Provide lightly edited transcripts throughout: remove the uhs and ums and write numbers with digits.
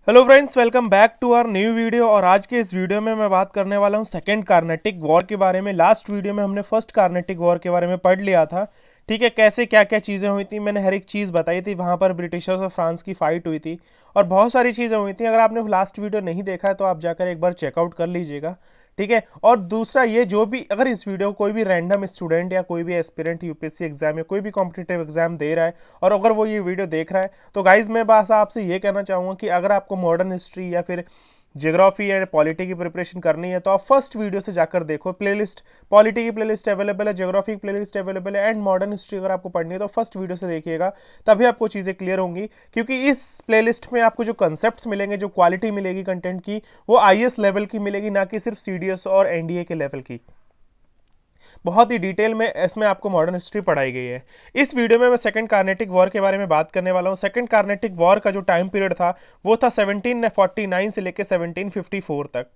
Hello friends, welcome back to our new video. और आज के इस वीडियो में मैं बात करने वाला हूं सेकंड कार्नेटिक वॉर के बारे में। लास्ट वीडियो में हमने फर्स्ट कार्नेटिक वॉर के बारे में पढ़ लिया था। ठीक है, कैसे क्या क्या चीज़ें हुई थी, मैंने हर एक चीज़ बताई थी। वहां पर ब्रिटिशर्स और फ्रांस की फाइट हुई थी और बहुत सारी चीज़ें हुई थी। अगर आपने लास्ट वीडियो नहीं देखा है तो आप जाकर एक बार चेकआउट कर लीजिएगा। ठीक है, और दूसरा ये, जो भी अगर इस वीडियो कोई भी रैंडम स्टूडेंट या कोई भी एस्पिरेंट यूपीएससी एग्जाम या कोई भी कॉम्पिटिटिव एग्जाम दे रहा है और अगर वो ये वीडियो देख रहा है तो गाइज मैं बस आपसे ये कहना चाहूँगा कि अगर आपको मॉडर्न हिस्ट्री या फिर ज्योग्राफी या पॉलिटी की प्रिपरेशन करनी है तो आप फर्स्ट वीडियो से जाकर देखो। प्लेलिस्ट पॉलिटी की प्लेलिस्ट अवेलेबल है, ज्योग्राफी की प्लेलिस्ट अवेलेबल है एंड मॉडर्न हिस्ट्री अगर आपको पढ़नी है तो फर्स्ट वीडियो से देखिएगा, तभी आपको चीज़ें क्लियर होंगी। क्योंकि इस प्लेलिस्ट में आपको जो कंसेप्ट्स मिलेंगे, जो क्वालिटी मिलेगी कंटेंट की, वो आईएएस लेवल की मिलेगी, ना कि सिर्फ सीडीएस और एनडीए के लेवल की। बहुत ही डिटेल में इसमें आपको मॉडर्न हिस्ट्री पढ़ाई गई है। इस वीडियो में मैं सेकंड कार्नेटिक वॉर के बारे में बात करने वाला हूं। सेकंड कार्नेटिक वॉर का जो टाइम पीरियड था वो था 1749 से लेकर 1754 तक।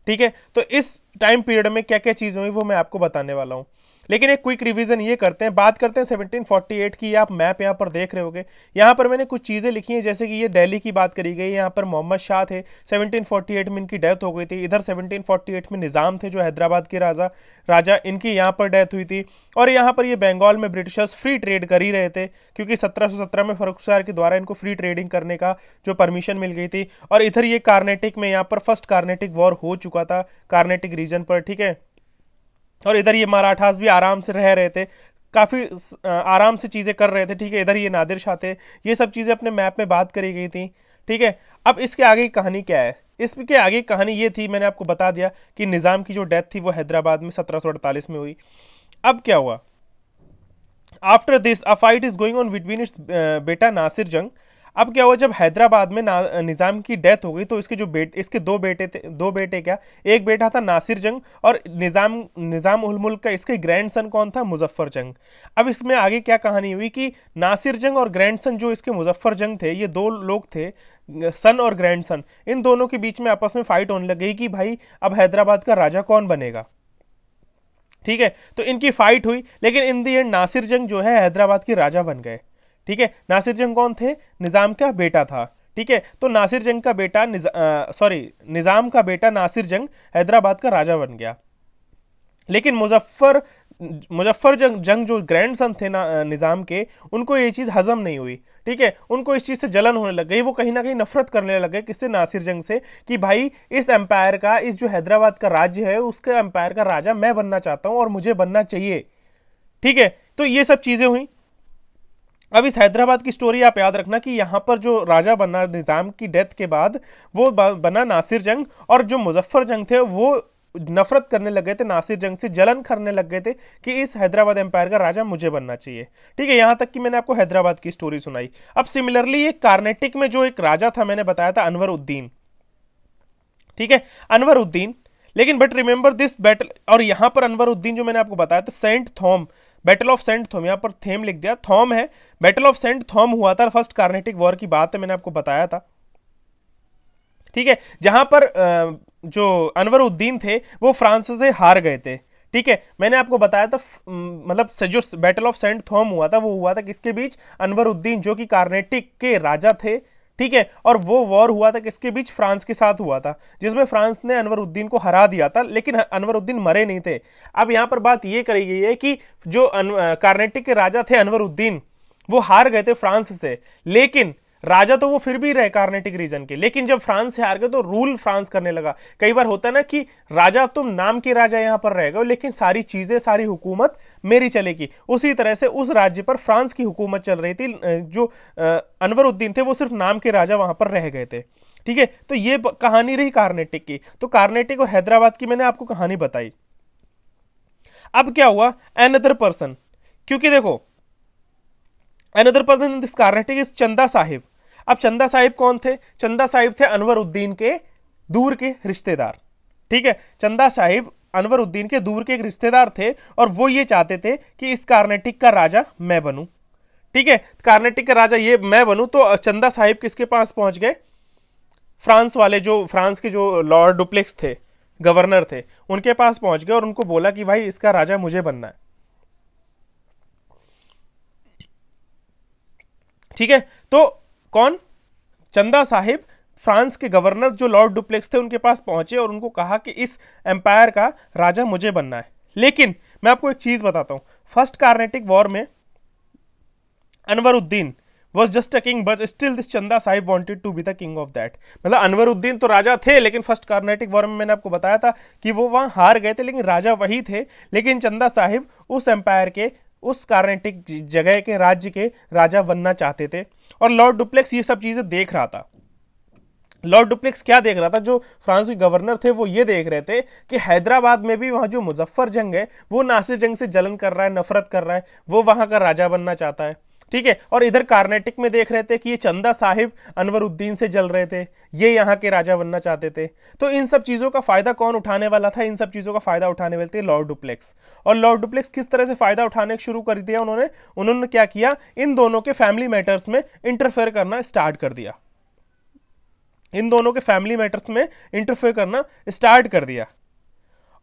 ठीक है, तो इस टाइम पीरियड में क्या क्या चीज़ हुई वो मैं आपको बताने वाला हूं। लेकिन एक क्विक रिवीजन ये करते हैं, बात करते हैं 1748 की। आप मैप यहाँ पर देख रहे होगे, यहाँ पर मैंने कुछ चीज़ें लिखी हैं, जैसे कि ये दिल्ली की बात करी गई। यहाँ पर मोहम्मद शाह थे, 1748 में इनकी डेथ हो गई थी। इधर 1748 में निज़ाम थे जो हैदराबाद के राजा इनकी यहाँ पर डेथ हुई थी। और यहाँ पर ये बंगाल में ब्रिटिशर्स फ्री ट्रेड कर ही रहे थे, क्योंकि 1717 में फर्रुखशाह के द्वारा इनको फ्री ट्रेडिंग करने का जो परमिशन मिल गई थी। और इधर ये कार्नेटिक में यहाँ पर फर्स्ट कार्नेटिक वॉर हो चुका था कार्नेटिक रीजन पर। ठीक है, और इधर ये मराठास भी आराम से रह रहे थे, काफ़ी आराम से चीज़ें कर रहे थे। ठीक है, इधर ये नादिर शाह थे। ये सब चीज़ें अपने मैप में बात करी गई थी। ठीक है, अब इसके आगे की कहानी क्या है? इसके आगे की कहानी ये थी, मैंने आपको बता दिया कि निज़ाम की जो डेथ थी वो हैदराबाद में 1748 में हुई। अब क्या हुआ? After this a fight is going on between its बेटा नासिर जंग। अब क्या हुआ, जब हैदराबाद में निज़ाम की डेथ हो गई तो इसके दो बेटे थे। दो बेटे क्या, एक बेटा था नासिर जंग और निज़ाम उल मुल्क का इसके ग्रैंडसन कौन था? मुजफ्फर जंग। अब इसमें आगे क्या कहानी हुई कि नासिर जंग और ग्रैंडसन जो इसके मुजफ्फर जंग थे, ये दो लोग थे, सन और ग्रैंडसन, इन दोनों के बीच में आपस में फाइट होने लग गई कि भाई अब हैदराबाद का राजा कौन बनेगा। ठीक है, तो इनकी फाइट हुई, लेकिन इन दी एंड नासिर जंग जो है हैदराबाद के राजा बन गए। ठीक है, नासिर जंग कौन थे? निज़ाम का बेटा था। ठीक है, तो नासिर जंग का बेटा निज़ाम का बेटा नासिर जंग हैदराबाद का राजा बन गया। लेकिन मुजफ्फर जंग जो ग्रैंडसन थे निज़ाम के, उनको ये चीज़ हजम नहीं हुई। ठीक है, उनको इस चीज़ से जलन होने लग गई, वो कहीं ना कहीं नफरत करने लग गए। किससे? नासिर जंग से, कि भाई इस एम्पायर का, इस जो हैदराबाद का राज्य है उसके एम्पायर का राजा मैं बनना चाहता हूं और मुझे बनना चाहिए। ठीक है, तो ये सब चीज़ें हुई। अब इस हैदराबाद की स्टोरी आप याद रखना कि यहाँ पर जो राजा बना निज़ाम की डेथ के बाद, वो बना नासिर जंग। और जो मुजफ्फर जंग थे वो नफरत करने लग गए थे नासिर जंग से, जलन करने लग गए थे कि इस हैदराबाद एम्पायर का राजा मुझे बनना चाहिए। ठीक है, यहाँ तक कि मैंने आपको हैदराबाद की स्टोरी सुनाई। अब सिमिलरली एक कार्नेटिक में जो एक राजा था, मैंने बताया था अनवर उद्दीन। ठीक है, अनवर उद्दीन, लेकिन बट रिमेंबर दिस बैटल। और यहाँ पर अनवर उद्दीन जो मैंने आपको बताया था, सेंट थॉम, बैटल ऑफ सेंट थॉम, यहाँ पर थेम लिख दिया, थॉम है। बैटल ऑफ सेंट थॉम हुआ था, फर्स्ट कार्नेटिक वॉर की बात है, मैंने आपको बताया था। ठीक है, जहां पर जो अनवर उद्दीन थे वो फ्रांस से हार गए थे। ठीक है, मैंने आपको बताया था, मतलब जो बैटल ऑफ सेंट थॉम हुआ था वो हुआ था किसके बीच? अनवर उद्दीन जो कि कार्नेटिक के राजा थे। ठीक है, और वो वॉर हुआ था किसके बीच? फ्रांस के साथ हुआ था, जिसमें फ्रांस ने अनवर उद्दीन को हरा दिया था, लेकिन अनवर उद्दीन मरे नहीं थे। अब यहां पर बात ये करी गई है कि जो कार्नेटिक के राजा थे अनवर उद्दीन, वो हार गए थे फ्रांस से, लेकिन राजा तो वो फिर भी रहे कार्नेटिक रीजन के। लेकिन जब फ्रांस से हार गए तो रूल फ्रांस करने लगा। कई बार होता है ना कि राजा, तुम नाम के राजा यहां पर रह गए, लेकिन सारी चीजें, सारी हुकूमत मेरी चलेगी। उसी तरह से उस राज्य पर फ्रांस की हुकूमत चल रही थी। जो अनवर उद्दीन थे वो सिर्फ नाम के राजा वहां पर रह गए थे। ठीक है, तो ये कहानी रही कार्नेटिक की। तो कार्नेटिक और हैदराबाद की मैंने आपको कहानी बताई। अब क्या हुआ? अनदर पर्सन, क्योंकि देखो another person in this Carnatic is चंदा साहिब। अब चंदा साहिब कौन थे? चंदा साहिब थे अनवर उद्दीन के दूर के रिश्तेदार। ठीक है, चंदा साहिब अनवर उद्दीन के दूर के एक रिश्तेदार थे और वो ये चाहते थे कि इस कार्नेटिक का राजा मैं बनूं। ठीक है, कार्नेटिक का राजा ये मैं बनूं। तो चंदा साहिब किसके पास पहुंच गए? फ्रांस वाले, जो फ्रांस के जो लॉर्ड डुप्लेक्स थे, गवर्नर थे, उनके पास पहुंच गए और उनको बोला कि भाई इसका राजा मुझे बनना है। ठीक है, तो कौन? चंदा साहिब फ्रांस के गवर्नर जो लॉर्ड डुप्लेक्स थे उनके पास पहुंचे और उनको कहा कि इस एम्पायर का राजा मुझे बनना है। लेकिन मैं आपको एक चीज बताता हूं, फर्स्ट कार्नेटिक वॉर में Anwaruddin was just a king but still this चंदा Sahib wanted to be the king of that। मतलब अनवरुद्दीन तो राजा थे, लेकिन फर्स्ट कार्नेटिक वॉर में मैंने आपको बताया था कि वो वहां हार गए थे, लेकिन राजा वही थे। लेकिन चंदा साहिब उस एम्पायर के, उस कार्नेटिक जगह के राज्य के राजा बनना चाहते थे। और लॉर्ड डुप्लेक्स ये सब चीजें देख रहा था। लॉर्ड डुप्लेक्स क्या देख रहा था, जो फ्रांस के गवर्नर थे वो ये देख रहे थे कि हैदराबाद में भी वहां जो मुजफ्फर जंग है वो नासिर जंग से जलन कर रहा है, नफरत कर रहा है, वो वहां का राजा बनना चाहता है। ठीक है, और इधर कार्नेटिक में देख रहे थे कि ये चंदा साहिब अनवरुद्दीन से जल रहे थे, ये यहाँ के राजा बनना चाहते थे। तो इन सब चीजों का फायदा कौन उठाने वाला था? इन सब चीजों का फायदा उठाने वाले थे लॉर्ड डुप्लेक्स। और लॉर्ड डुप्लेक्स किस तरह से फायदा उठाने शुरू कर दिया उन्होंने क्या किया, इन दोनों के फैमिली मैटर्स में इंटरफेयर करना स्टार्ट कर दिया। इन दोनों के फैमिली मैटर्स में इंटरफेयर करना स्टार्ट कर दिया।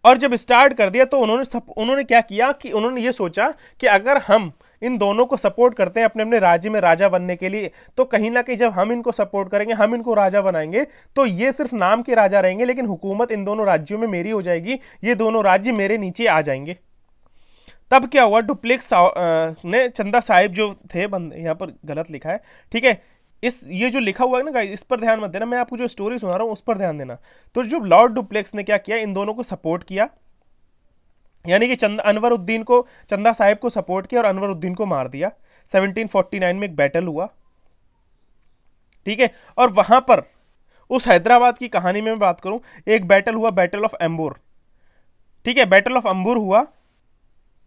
और जब स्टार्ट कर दिया तो उन्होंने क्या किया कि उन्होंने ये सोचा कि अगर हम इन दोनों को सपोर्ट करते हैं अपने अपने राज्य में राजा बनने के लिए, तो कहीं ना कहीं जब हम इनको सपोर्ट करेंगे, हम इनको राजा बनाएंगे, तो ये सिर्फ नाम के राजा रहेंगे, लेकिन हुकूमत इन दोनों राज्यों में मेरी हो जाएगी, ये दोनों राज्य मेरे नीचे आ जाएंगे। तब क्या हुआ, डुप्लेक्स ने चंदा साहिब जो थे, यहाँ पर गलत लिखा है, ठीक है, ये जो लिखा हुआ है ना गाइस, इस पर ध्यान मत देना, मैं आपको जो स्टोरी सुना रहा हूं उस पर ध्यान देना। तो जो लॉर्ड डुप्लेक्स ने क्या किया, इन दोनों को सपोर्ट किया, यानी कि अनवरुद्दीन को, चंदा साहिब को सपोर्ट किया और अनवरुद्दीन को मार दिया। 1749 में एक बैटल हुआ, ठीक है। और वहां पर उस हैदराबाद की कहानी में मैं बात करूं, एक बैटल हुआ, बैटल ऑफ अंबुर, ठीक है, बैटल ऑफ अंबुर हुआ,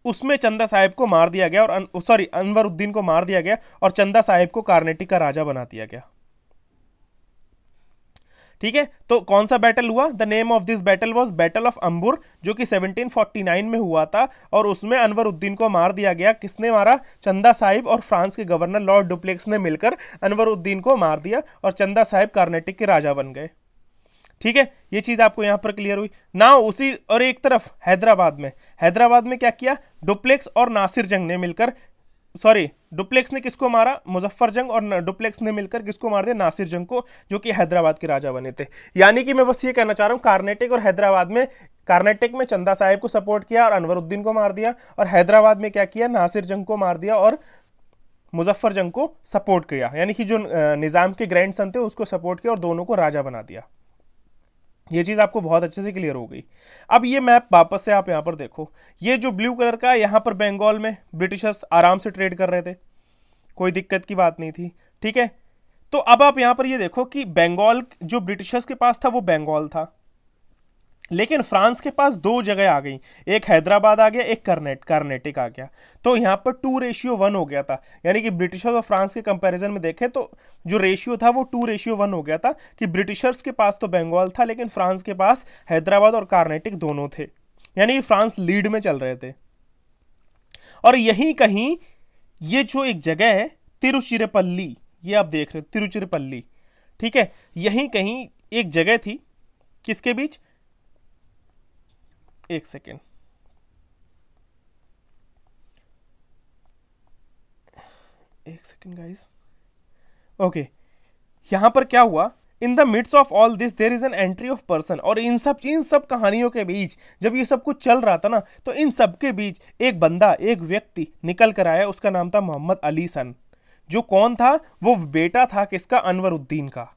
उसमें चंदा साहिब को मार दिया गया, और सॉरी अनवरुद्दीन को मार दिया गया और चंदा साहिब को कार्नेटिक का राजा बना दिया गया। ठीक है, तो कौन सा बैटल हुआ? The name of this battle was battle of Ambur, जो कि 1749 में हुआ था, और उसमें अनवरुद्दीन को मार दिया गया। किसने मारा? चंदा साहिब और फ्रांस के गवर्नर लॉर्ड डुप्लेक्स ने मिलकर अनवरुद्दीन को मार दिया और चंदा साहिब कार्नेटिक के राजा बन गए। ठीक है, ये चीज आपको यहां पर क्लियर हुई ना। उसी और एक तरफ हैदराबाद में क्या किया, डुप्लेक्स और नासिर जंग ने मिलकर, सॉरी डुप्लेक्स ने किसको मारा? मुजफ्फर जंग, और डुप्लेक्स ने मिलकर किसको मार दिया? नासिर जंग को, जो कि हैदराबाद के राजा बने थे। यानी कि मैं बस ये कहना चाह रहा हूं, कार्नेटिक और हैदराबाद में, कार्नेटिक में चंदा साहिब को सपोर्ट किया और अनवरुद्दीन को मार दिया, और हैदराबाद में क्या किया? नासिर जंग को मार दिया और मुजफ्फर जंग को सपोर्ट किया, यानी कि जो निजाम के ग्रैंड सन थे उसको सपोर्ट किया और दोनों को राजा बना दिया। ये चीज आपको बहुत अच्छे से क्लियर हो गई। अब ये मैप वापस से आप यहां पर देखो, ये जो ब्लू कलर का है, यहां पर बंगाल में ब्रिटिशर्स आराम से ट्रेड कर रहे थे, कोई दिक्कत की बात नहीं थी। ठीक है, तो अब आप यहां पर ये देखो कि बंगाल जो ब्रिटिशर्स के पास था वो बंगाल था, लेकिन फ्रांस के पास दो जगह आ गई, एक हैदराबाद आ गया, एक कार्नेटिक आ गया। तो यहां पर 2:1 हो गया था, यानी कि ब्रिटिशर्स और फ्रांस के कंपैरिजन में देखें तो जो रेशियो था वो 2:1 हो गया था, कि ब्रिटिशर्स के पास तो बंगाल था, लेकिन फ्रांस के पास हैदराबाद और कार्नेटिक दोनों थे, यानी कि फ्रांस लीड में चल रहे थे। और यहीं कहीं ये जो एक जगह है तिरुचिरापल्ली, ये आप देख रहे हो तिरुचिरापल्ली, ठीक है, यहीं कहीं एक जगह थी, किसके बीच? एक सेकेंड, गाइस, ओके, यहां पर क्या हुआ? In the midst of all this there is an entry of person. और इन सब कहानियों के बीच, जब ये सब कुछ चल रहा था ना, तो इन सब के बीच एक बंदा, एक व्यक्ति निकल कर आया, उसका नाम था मोहम्मद अली सन। जो कौन था? वो बेटा था किसका? अनवरुद्दीन का।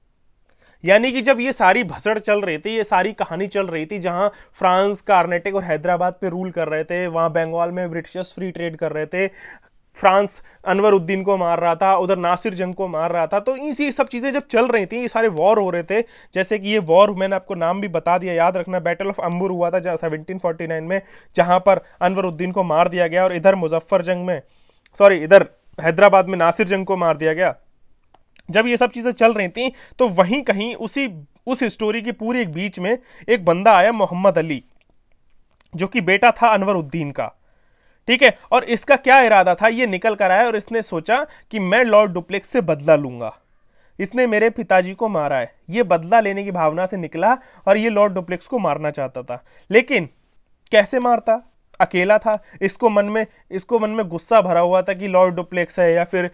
यानी कि जब ये सारी भसड़ चल रही थी, ये सारी कहानी चल रही थी, जहां फ्रांस, कार्नेटिक और हैदराबाद पे रूल कर रहे थे, वहां बंगाल में ब्रिटिशर्स फ्री ट्रेड कर रहे थे, फ्रांस अनवरुद्दीन को मार रहा था, उधर नासिर जंग को मार रहा था, तो इसी सब चीजें जब चल रही थी, ये सारे वॉर हो रहे थे। जैसे कि ये वॉर मैंने आपको नाम भी बता दिया, याद रखना, बैटल ऑफ अंबुर हुआ था 1749 में, जहां पर अनवरुद्दीन को मार दिया गया, और इधर मुजफ्फर जंग में, सॉरी इधर हैदराबाद में नासिर जंग को मार दिया गया। जब ये सब चीजें चल रही थी, तो वहीं कहीं उस स्टोरी के पूरे एक बीच में एक बंदा आया, मोहम्मद अली, जो कि बेटा था अनवरुद्दीन का। ठीक है, और इसका क्या इरादा था? ये निकल कर आया और इसने सोचा कि मैं लॉर्ड डुप्लेक्स से बदला लूंगा, इसने मेरे पिताजी को मारा है, ये बदला लेने की भावना से निकला और ये लॉर्ड डुप्लेक्स को मारना चाहता था। लेकिन कैसे मारता? अकेला था, इसको मन में गुस्सा भरा हुआ था कि लॉर्ड डुप्लेक्स है, या फिर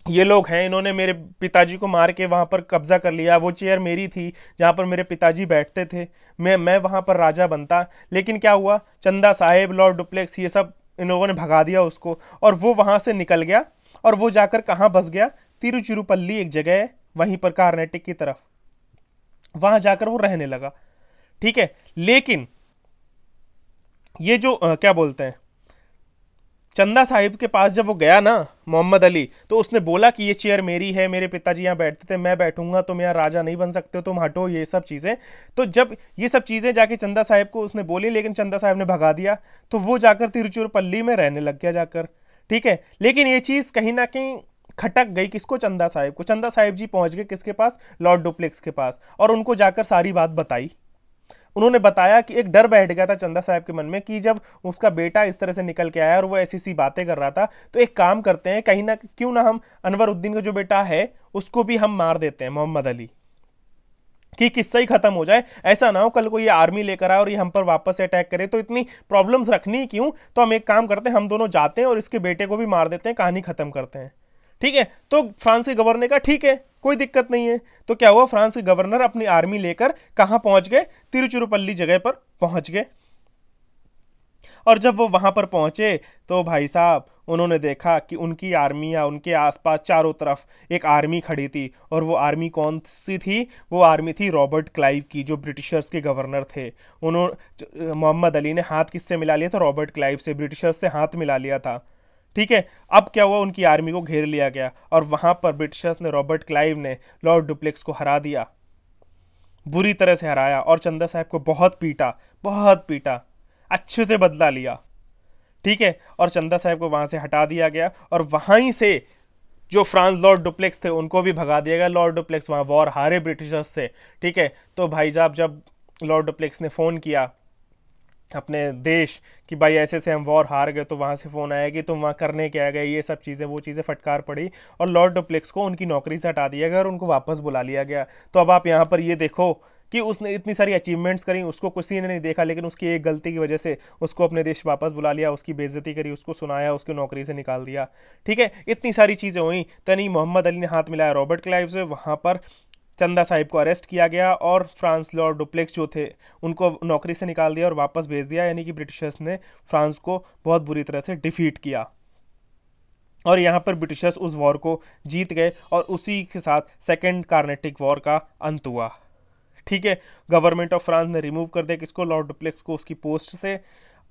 ये लोग हैं, इन्होंने मेरे पिताजी को मार के वहां पर कब्जा कर लिया, वो चेयर मेरी थी जहां पर मेरे पिताजी बैठते थे, मैं वहां पर राजा बनता। लेकिन क्या हुआ, चंदा साहेब, लॉर्ड डुप्लेक्स, ये सब इन लोगों ने भगा दिया उसको, और वो वहां से निकल गया। और वो जाकर कहाँ बस गया, तिरुचिरुपल्ली एक जगह है वहीं पर कर्नाटक की तरफ, वहां जाकर वो रहने लगा। ठीक है, लेकिन ये जो क्या बोलते हैं, चंदा साहिब के पास जब वो गया ना मोहम्मद अली, तो उसने बोला कि ये चेयर मेरी है, मेरे पिताजी यहाँ बैठते थे, मैं बैठूंगा, तुम यहाँ राजा नहीं बन सकते हो, तुम हटो, ये सब चीज़ें। तो जब ये सब चीज़ें जाके चंदा साहिब को उसने बोली, लेकिन चंदा साहिब ने भगा दिया, तो वो जाकर तिरुचिरापल्ली में रहने लग गया जाकर। ठीक है, लेकिन ये चीज़ कहीं ना कहीं खटक गई किसको, चंदा साहिब को। चंदा साहिब जी पहुंच गए किसके पास, लॉर्ड डुप्लेक्स के पास, और उनको जाकर सारी बात बताई। उन्होंने बताया कि एक डर बैठ गया था चंदा साहब के मन में कि जब उसका बेटा इस तरह से निकल के आया और वो ऐसी सी बातें कर रहा था, तो एक काम करते हैं, कहीं ना क्यों ना हम अनवरुद्दीन का जो बेटा है उसको भी हम मार देते हैं, मोहम्मद अली, कि किस्सा ही खत्म हो जाए। ऐसा ना हो कल को ये आर्मी लेकर आए और ये हम पर वापस अटैक करे, तो इतनी प्रॉब्लम्स रखनी क्यों। तो हम एक काम करते हैं, हम दोनों जाते हैं और इसके बेटे को भी मार देते हैं, कहानी खत्म करते हैं। ठीक है, तो फ्रांस के गवर्नर ने कहा ठीक है, कोई दिक्कत नहीं है। तो क्या हुआ, फ्रांस के गवर्नर अपनी आर्मी लेकर कहां पहुंच गए, तिरुचिरापल्ली जगह पर पहुंच गए। और जब वो वहां पर पहुंचे तो भाई साहब उन्होंने देखा कि उनकी आर्मी या उनके आसपास चारों तरफ एक आर्मी खड़ी थी। और वो आर्मी कौन सी थी, वो आर्मी थी रॉबर्ट क्लाइव की, जो ब्रिटिशर्स के गवर्नर थे। उन्होंने, मोहम्मद अली ने हाथ किससे मिला लिया था, रॉबर्ट क्लाइव से, ब्रिटिशर्स से हाथ मिला लिया था। ठीक है, अब क्या हुआ, उनकी आर्मी को घेर लिया गया और वहां पर ब्रिटिशर्स ने, रॉबर्ट क्लाइव ने लॉर्ड डुप्लेक्स को हरा दिया, बुरी तरह से हराया, और चंदा साहब को बहुत पीटा, बहुत पीटा, अच्छे से बदला लिया। ठीक है, और चंदा साहब को वहां से हटा दिया गया, और वहीं से जो फ्रांस लॉर्ड डुप्लेक्स थे उनको भी भगा दिया गया। लॉर्ड डुप्लेक्स वहां वॉर हारे ब्रिटिशर्स से। ठीक है, तो भाई साहब जब लॉर्ड डुप्लेक्स ने फोन किया अपने देश कि भाई ऐसे से हम वॉर हार गए, तो वहां से फोन आया कि तुम वहां करने क्या गए, ये सब चीज़ें, वो चीज़ें फटकार पड़ी, और लॉर्ड डुप्लेक्स को उनकी नौकरी से हटा दिया गया और उनको वापस बुला लिया गया। तो अब आप यहाँ पर ये देखो कि उसने इतनी सारी अचीवमेंट्स करी, उसको किसी ने नहीं देखा, लेकिन उसकी एक गलती की वजह से उसको अपने देश वापस बुला लिया, उसकी बेइज्जती करी, उसको सुनाया, उसकी नौकरी से निकाल दिया। ठीक है, इतनी सारी चीज़ें हुई, तो नहीं मोहम्मद अली ने हाथ मिलाया रॉबर्ट क्लाइव से, वहाँ पर चंदा साहिब को अरेस्ट किया गया और फ्रांस लॉर्ड डुप्लेक्स जो थे उनको नौकरी से निकाल दिया और वापस भेज दिया। यानी कि ब्रिटिशर्स ने फ्रांस को बहुत बुरी तरह से डिफीट किया, और यहाँ पर ब्रिटिशर्स उस वॉर को जीत गए, और उसी के साथ सेकेंड कार्नेटिक वॉर का अंत हुआ। ठीक है, गवर्नमेंट ऑफ फ्रांस ने रिमूव कर दिया किसको, लॉर्ड डुप्लेक्स को, उसकी पोस्ट से।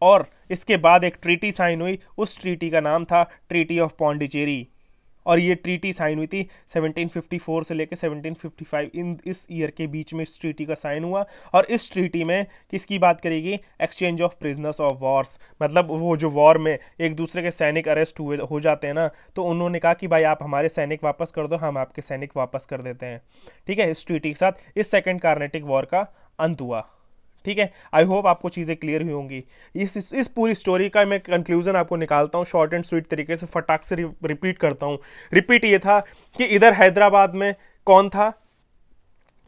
और इसके बाद एक ट्रीटी साइन हुई, उस ट्रीटी का नाम था ट्रीटी ऑफ पौंडीचेरी, और ये ट्रीटी साइन हुई थी 1754 से लेकर 1755, इस ईयर के बीच में इस ट्रीटी का साइन हुआ। और इस ट्रीटी में किसकी बात करेगी, exchange of prisoners of Wars, मतलब वो जो वॉर में एक दूसरे के सैनिक अरेस्ट हुए हो जाते हैं ना, तो उन्होंने कहा कि भाई आप हमारे सैनिक वापस कर दो, हम आपके सैनिक वापस कर देते हैं। ठीक है, इस ट्रीटी के साथ इस सेकेंड कार्नेटिक वॉर का अंत हुआ। ठीक है, आई होप आपको चीज़ें क्लियर हुई होंगी। इस पूरी स्टोरी का मैं कंक्लूजन आपको निकालता हूँ शॉर्ट एंड स्वीट तरीके से, फटाक से रिपीट करता हूँ। रिपीट ये था कि इधर हैदराबाद में कौन था,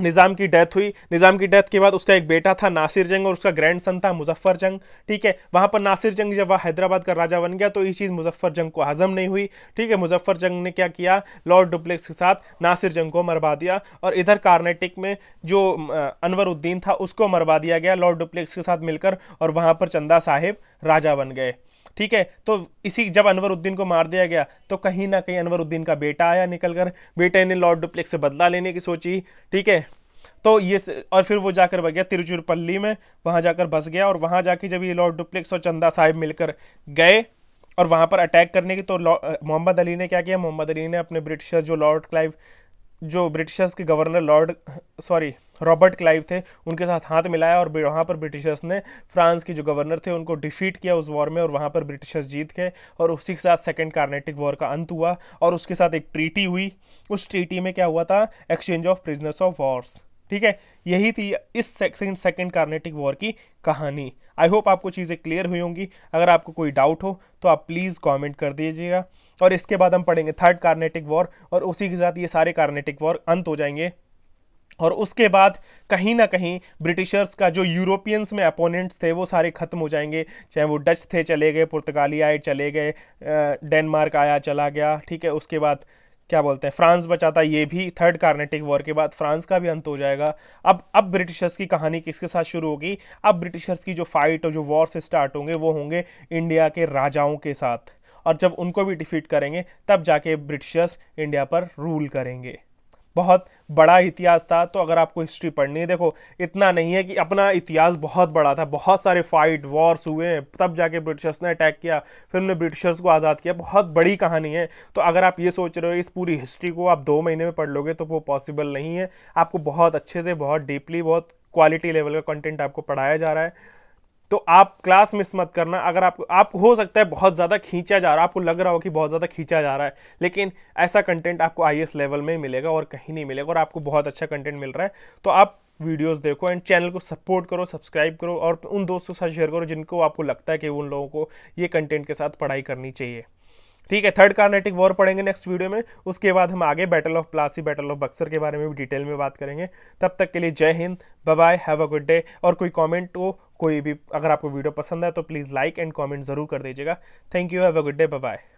निज़ाम की डेथ हुई। निज़ाम की डेथ के बाद उसका एक बेटा था नासिर जंग, और उसका ग्रैंडसन था मुजफ्फर जंग। ठीक है, वहां पर नासिर जंग जब वह हैदराबाद का राजा बन गया, तो ये चीज़ मुजफ्फर जंग को हजम नहीं हुई। ठीक है, मुजफ्फर जंग ने क्या किया, लॉर्ड डुप्लेक्स के साथ नासिर जंग को मरवा दिया, और इधर कार्नेटिक में जो अनवरुद्दीन था उसको मरवा दिया गया लॉर्ड डुप्लेक्स के साथ मिलकर, और वहां पर चंदा साहिब राजा बन गए। ठीक है, तो इसी जब अनवरुद्दीन को मार दिया गया, तो कहीं ना कहीं अनवरुद्दीन का बेटा आया निकल कर, बेटे ने लॉर्ड डुप्लेक्स से बदला लेने की सोची। ठीक है, तो ये और फिर वो जाकर बच गया तिरुचिरापल्ली में, वहां जाकर बस गया, और वहां जाके जब ये लॉर्ड डुप्लेक्स और चंदा साहिब मिलकर गए और वहां पर अटैक करने की, तो मोहम्मद अली ने क्या किया, मोहम्मद अली ने अपने ब्रिटिशर्स, जो लॉर्ड क्लाइव, जो ब्रिटिशर्स के गवर्नर रॉबर्ट क्लाइव थे, उनके साथ हाथ मिलाया, और वहाँ पर ब्रिटिशर्स ने फ्रांस के जो गवर्नर थे उनको डिफीट किया उस वॉर में, और वहाँ पर ब्रिटिशर्स जीत गए, और उसी के साथ सेकेंड कार्नेटिक वॉर का अंत हुआ। और उसके साथ एक ट्रीटी हुई, उस ट्रीटी में क्या हुआ था, exchange of prisoners of Wars. ठीक है, यही थी इस सेकेंड कार्नेटिक वॉर की कहानी। आई होप आपको चीज़ें क्लियर हुई होंगी। अगर आपको कोई डाउट हो तो आप प्लीज़ कमेंट कर दीजिएगा, और इसके बाद हम पढ़ेंगे थर्ड कार्नेटिक वॉर, और उसी के साथ ये सारे कार्नेटिक वॉर अंत हो जाएंगे। और उसके बाद कहीं ना कहीं ब्रिटिशर्स का जो यूरोपियंस में अपोनेंट्स थे वो सारे खत्म हो जाएंगे, चाहे वो डच थे चले गए, पुर्तगाली आए चले गए, डेनमार्क आया चला गया। ठीक है, उसके बाद क्या बोलते हैं, फ्रांस बचा था, ये भी थर्ड कार्नेटिक वॉर के बाद फ्रांस का भी अंत हो जाएगा। अब ब्रिटिशर्स की कहानी किसके साथ शुरू होगी? अब ब्रिटिशर्स की जो फाइट और जो वॉर से स्टार्ट होंगे वो होंगे इंडिया के राजाओं के साथ, और जब उनको भी डिफीट करेंगे तब जाके ब्रिटिशर्स इंडिया पर रूल करेंगे। बहुत बड़ा इतिहास था। तो अगर आपको हिस्ट्री पढ़नी है, देखो इतना नहीं है कि अपना इतिहास बहुत बड़ा था, बहुत सारे फाइट वॉर्स हुए हैं, तब जाके ब्रिटिशर्स ने अटैक किया, फिर उन्होंने ब्रिटिशर्स को आज़ाद किया, बहुत बड़ी कहानी है। तो अगर आप ये सोच रहे हो इस पूरी हिस्ट्री को आप 2 महीने में पढ़ लोगे तो वो पॉसिबल नहीं है। आपको बहुत अच्छे से, बहुत डीपली, बहुत क्वालिटी लेवल का कंटेंट आपको पढ़ाया जा रहा है। तो आप क्लास मिस मत करना। अगर आप हो सकता है बहुत ज़्यादा खींचा जा रहा है, आपको लग रहा हो कि बहुत ज़्यादा खींचा जा रहा है, लेकिन ऐसा कंटेंट आपको आईएएस लेवल में मिलेगा और कहीं नहीं मिलेगा, और आपको बहुत अच्छा कंटेंट मिल रहा है। तो आप वीडियोस देखो एंड चैनल को सपोर्ट करो, सब्सक्राइब करो, और उन दोस्तों के साथ शेयर करो जिनको आपको लगता है कि उन लोगों को ये कंटेंट के साथ पढ़ाई करनी चाहिए। ठीक है, थर्ड कार्नेटिक वॉर पढ़ेंगे नेक्स्ट वीडियो में। उसके बाद हम आगे battle of Plassey, battle of Buxar के बारे में भी डिटेल में बात करेंगे। तब तक के लिए जय हिंद, bye bye, have a good day. और कोई कमेंट हो, कोई भी अगर आपको वीडियो पसंद है तो प्लीज़ लाइक एंड कमेंट जरूर कर दीजिएगा। Thank you, have a good day, bye bye.